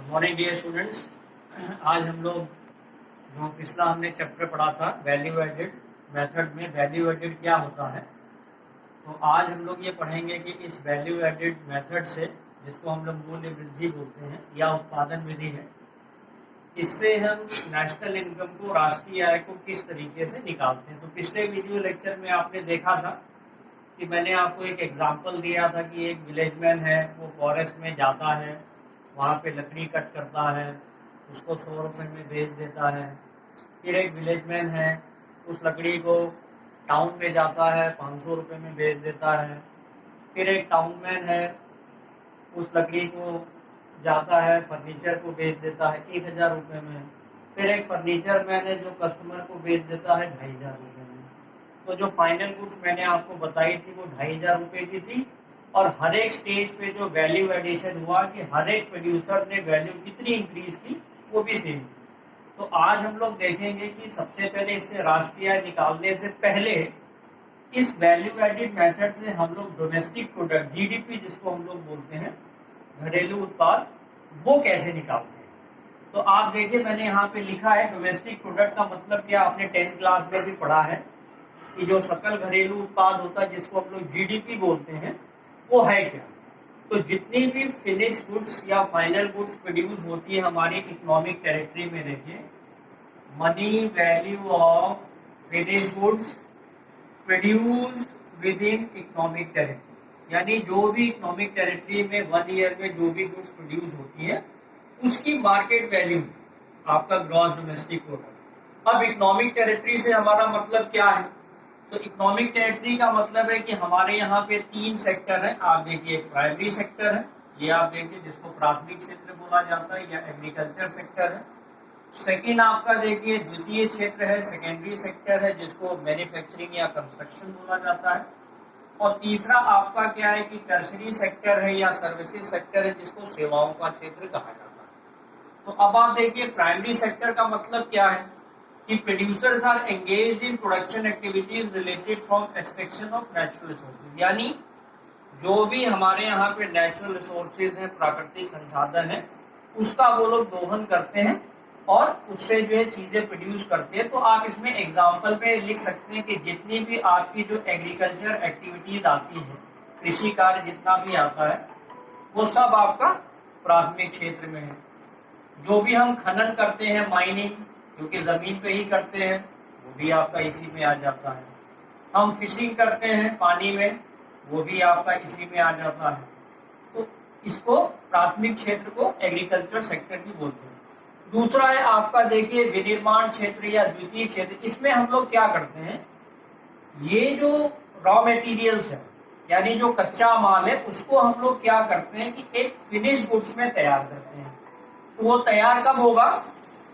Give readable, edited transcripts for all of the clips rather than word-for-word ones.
Morning dear students. आज हम लोग जो पिछला हमने चैप्टर पढ़ा था वैल्यू एडेड मेथड में वैल्यू एडेड क्या होता है, तो आज हम लोग ये पढ़ेंगे कि इस वैल्यू एडेड मेथड से, जिसको हम लोग मूल्य वृद्धि बोलते हैं या उत्पादन विधि है, इससे हम नेशनल इनकम को, राष्ट्रीय आय को किस तरीके से निकालते हैं। तो पिछले वीडियो लेक्चर में आपने देखा था कि मैंने आपको एक एग्जाम्पल दिया था कि एक विलेजमैन है, वो फॉरेस्ट में जाता है, वहाँ पे लकड़ी कट करता है, उसको 100 रुपये में बेच देता है। फिर एक विलेजमैन है, उस लकड़ी को टाउन में जाता है, 500 रुपये में बेच देता है। फिर एक टाउनमैन है, उस लकड़ी को जाता है, फर्नीचर को बेच देता है 1000 रुपये में। फिर एक फर्नीचर मैन है जो कस्टमर को बेच देता है 2500 रुपये में। तो जो फाइनल गुड्स मैंने आपको बताई थी वो 2500 रुपये की थी, और हर एक स्टेज पे जो वैल्यू एडिशन हुआ कि हर एक प्रोड्यूसर ने वैल्यू कितनी इंक्रीज की, वो भी सेम। तो आज हम लोग देखेंगे कि सबसे पहले इससे राष्ट्रीय आय निकालने से पहले इस वैल्यू एडेड मेथड से हम लोग डोमेस्टिक प्रोडक्ट, जीडीपी जिसको हम लोग बोलते हैं, घरेलू उत्पाद, वो कैसे निकालते हैं। तो आप देखिए, मैंने यहाँ पे लिखा है डोमेस्टिक प्रोडक्ट का मतलब क्या, आपने 10th क्लास में भी पढ़ा है कि जो सकल घरेलू उत्पाद होता है, जिसको हम लोग जीडीपी बोलते हैं, वो है क्या। तो जितनी भी फिनिश गुड्स या फाइनल गुड्स प्रोड्यूस होती है हमारी इकोनॉमिक टेरिटरी में, देखिए, money value of finish goods produced with in economic territory, यानी जो भी इकोनॉमिक टेरिटरी में 1 ईयर में जो भी गुड्स प्रोड्यूस होती है उसकी मार्केट वैल्यू, आपका ग्रॉस डोमेस्टिक प्रोडक्ट। अब इकोनॉमिक टेरिटरी से हमारा मतलब क्या है, तो इकोनॉमिक टेरिटरी का मतलब है कि हमारे यहाँ पे 3 सेक्टर है। आप देखिए, एक प्राइमरी सेक्टर है, ये आप देखिए जिसको प्राथमिक क्षेत्र बोला जाता है या एग्रीकल्चर सेक्टर है। सेकंड आपका देखिए द्वितीय क्षेत्र है, सेकेंडरी सेक्टर है, जिसको मैन्युफैक्चरिंग या कंस्ट्रक्शन बोला जाता है। और तीसरा आपका क्या है कि टर्शरी सेक्टर है या सर्विसेज सेक्टर है, जिसको सेवाओं का क्षेत्र कहा जाता है। तो अब आप देखिए, प्राइमरी सेक्टर का मतलब क्या है कि producers are engaged in production activities related from extraction of natural resources, यानी जो भी हमारे यहाँ पे नेचुरल रिसोर्सेज हैं, प्राकृतिक संसाधन है, उसका वो लोग दोहन करते हैं और उससे जो है चीजें प्रोड्यूस करते हैं। तो आप इसमें एग्जाम्पल में लिख सकते हैं कि जितनी भी आपकी जो एग्रीकल्चर एक्टिविटीज आती है, कृषि कार्य जितना भी आता है, वो सब आपका प्राथमिक क्षेत्र में है। जो भी हम खनन करते हैं, माइनिंग, क्योंकि जमीन पे ही करते हैं, वो भी आपका इसी में आ जाता है। हम फिशिंग करते हैं पानी में, वो भी आपका इसी में आ जाता है। तो इसको प्राथमिक क्षेत्र को एग्रीकल्चर सेक्टर भी बोलते हैं। दूसरा है आपका देखिए विनिर्माण क्षेत्र या द्वितीय क्षेत्र। इसमें हम लोग क्या करते हैं, ये जो रॉ मटेरियल्स है, यानी जो कच्चा माल है, उसको हम लोग क्या करते हैं कि एक फिनिश गुड्स में तैयार करते हैं। तो वो तैयार कब होगा,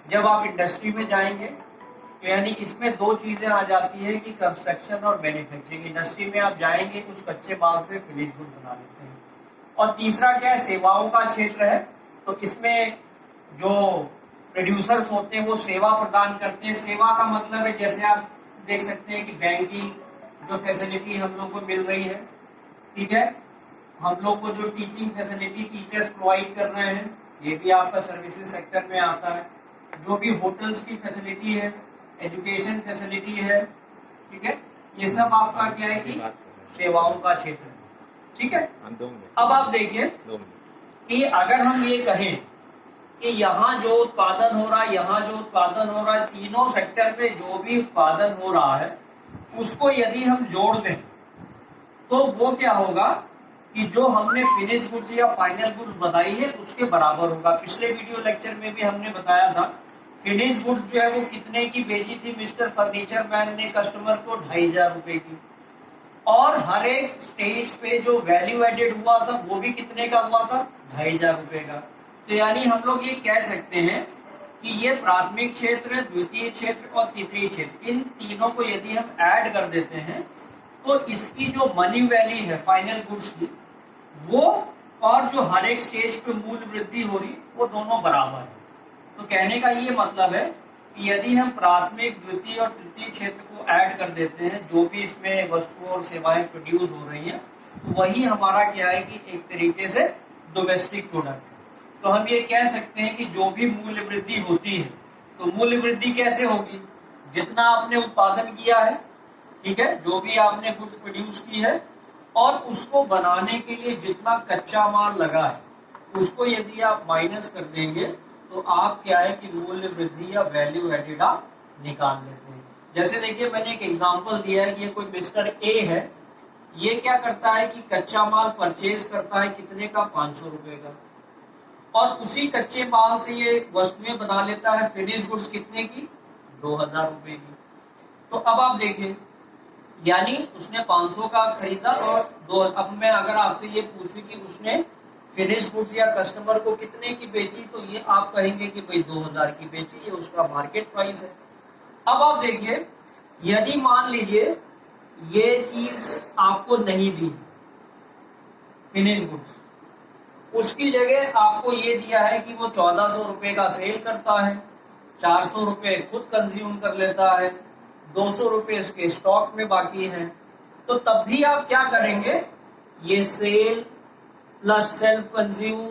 जब आप इंडस्ट्री में जाएंगे। तो यानी इसमें 2 चीजें आ जाती है कि कंस्ट्रक्शन और मैन्युफैक्चरिंग। इंडस्ट्री में आप जाएंगे, उस कच्चे माल से फिनिश गुड बना लेते हैं। और तीसरा क्या है, सेवाओं का क्षेत्र है। तो इसमें जो प्रोड्यूसर्स होते हैं वो सेवा प्रदान करते हैं। सेवा का मतलब है, जैसे आप देख सकते हैं कि बैंकिंग जो फैसिलिटी हम लोग को मिल रही है, ठीक है, हम लोग को जो टीचिंग फैसिलिटी टीचर्स प्रोवाइड कर रहे हैं, ये भी आपका सर्विसेज सेक्टर में आता है। जो भी होटल्स की फैसिलिटी है, एजुकेशन फैसिलिटी है, ठीक है, ये सब आपका क्या है कि सेवाओं का क्षेत्र है, ठीक है। अब आप देखिए कि अगर हम ये कहें कि यहाँ जो उत्पादन हो रहा है, यहाँ जो उत्पादन हो रहा है, तीनों सेक्टर में जो भी उत्पादन हो रहा है, उसको यदि हम जोड़ दें तो वो क्या होगा कि जो हमने फिनिश गुड्स या फाइनल गुड्स बताई है उसके बराबर होगा। पिछले वीडियो लेक्चर में भी हमने बताया था, फिनिश गुड्स जो है वो कितने की बेची थी मिस्टर फर्नीचर मैन ने कस्टमर को, 2500 रुपए की। और हर एक स्टेज पे जो वैल्यू एडेड हुआ था वो भी कितने का हुआ था, 2500 रुपए का। तो यानी हम लोग ये कह सकते हैं कि ये प्राथमिक क्षेत्र, द्वितीय क्षेत्र और तृतीय क्षेत्र, इन तीनों को यदि हम ऐड कर देते हैं तो इसकी जो मनी वैल्यू है फाइनल गुड्स की, वो और जो हर एक स्टेज पे मूल्य वृद्धि हो रही, वो दोनों बराबर है। तो कहने का ये मतलब है कि यदि हम प्राथमिक, द्वितीय और तृतीय क्षेत्र को ऐड कर देते हैं, जो भी इसमें वस्तुओं और सेवाएं प्रोड्यूस हो रही हैं, तो वही हमारा क्या है कि एक तरीके से डोमेस्टिक प्रोडक्ट है। तो हम ये कह सकते हैं कि जो भी मूल्य वृद्धि होती है, तो मूल्य वृद्धि कैसे होगी, जितना आपने उत्पादन किया है, ठीक है, जो भी आपने गुड्स प्रोड्यूस की है और उसको बनाने के लिए जितना कच्चा माल लगा है, उसको यदि आप माइनस कर देंगे तो आप क्या है कि मूल्य वृद्धि या वैल्यू एडेड आप निकाल लेते हैं। जैसे देखिए मैंने एक एग्जांपल दिया है कि ये कोई मिस्टर ए है, ये क्या करता है कि कच्चा माल परचेज करता है कितने का, 500 रुपए का, और उसी कच्चे माल से ये वस्तुएं बना लेता है फिनिश गुड्स कितने की, 2000 रुपए की। तो अब आप देखें, यानी उसने 500 का खरीदा और दो, अब मैं अगर आपसे ये पूछूं कि उसने फिनिश गुड्स या कस्टमर को कितने की बेची, तो ये आप कहेंगे कि भाई 2000 की बेची, ये उसका मार्केट प्राइस है। अब आप देखिए, यदि मान लीजिए ये चीज आपको नहीं दी फिनिश गुड्स, उसकी जगह आपको ये दिया है कि वो 1400 रुपए का सेल करता है, 400 रुपए खुद कंज्यूम कर लेता है, 200 रुपए उसके स्टॉक में बाकी है, तो तब भी आप क्या करेंगे, ये sale plus self consume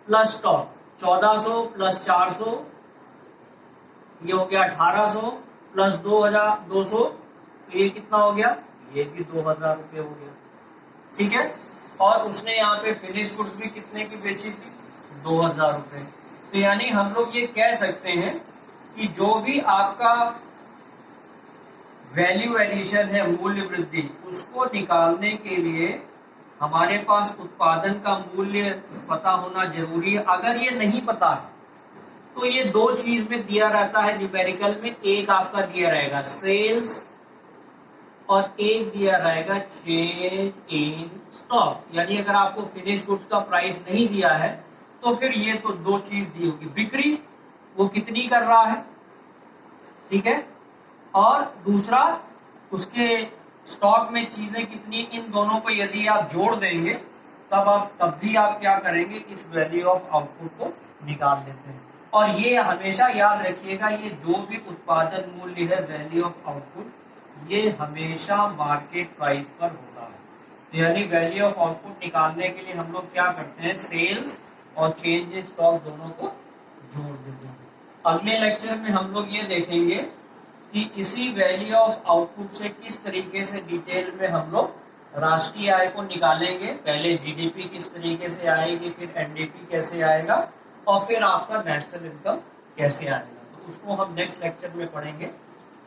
plus stock, 1400 plus 400 ये हो गया 1800 प्लस 2200, तो ये कितना हो गया, ये भी 2000 रुपये हो गया, ठीक है। और उसने यहाँ पे फिनिश गुड्स भी कितने की बेची थी, 2000 रुपये। तो यानी हम लोग ये कह सकते हैं कि जो भी आपका वैल्यू एडिशन है, मूल्य वृद्धि, उसको निकालने के लिए हमारे पास उत्पादन का मूल्य पता होना जरूरी है। अगर ये नहीं पता है तो ये दो चीज में दिया रहता है न्यूमेरिकल में, एक आपका दिया रहेगा सेल्स और एक दिया रहेगा चेंज इन स्टॉक। यानी अगर आपको फिनिश गुड्स का प्राइस नहीं दिया है तो फिर ये तो दो चीज दी होगी, बिक्री वो कितनी कर रहा है, ठीक है, और दूसरा उसके स्टॉक में चीजें कितनी, इन दोनों को यदि आप जोड़ देंगे तब भी आप क्या करेंगे, इस वैल्यू ऑफ आउटपुट को निकाल लेते हैं। और ये हमेशा याद रखिएगा, ये जो भी उत्पादन मूल्य है, वैल्यू ऑफ आउटपुट, ये हमेशा मार्केट प्राइस पर होता है। यानी वैल्यू ऑफ आउटपुट निकालने के लिए हम लोग क्या करते हैं, सेल्स और चेंज इन स्टॉक दोनों को जोड़ देते हैं। अगले लेक्चर में हम लोग ये देखेंगे कि इसी वैल्यू ऑफ आउटपुट से किस तरीके से डिटेल में हम लोग राष्ट्रीय आय को निकालेंगे। पहले जीडीपी किस तरीके से आएगी, फिर एनडीपी कैसे आएगा, और फिर आपका नेशनल इनकम कैसे आएगा। तो उसको हम नेक्स्ट लेक्चर में पढ़ेंगे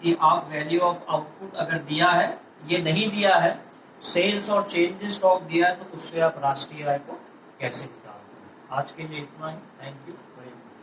कि आप वैल्यू ऑफ आउटपुट अगर दिया है, ये नहीं दिया है, सेल्स और चेंज स्टॉक दिया है, तो उससे आप राष्ट्रीय आय को कैसे निकालते हैं। आज के लिए इतना ही, थैंक यू वेरी मच।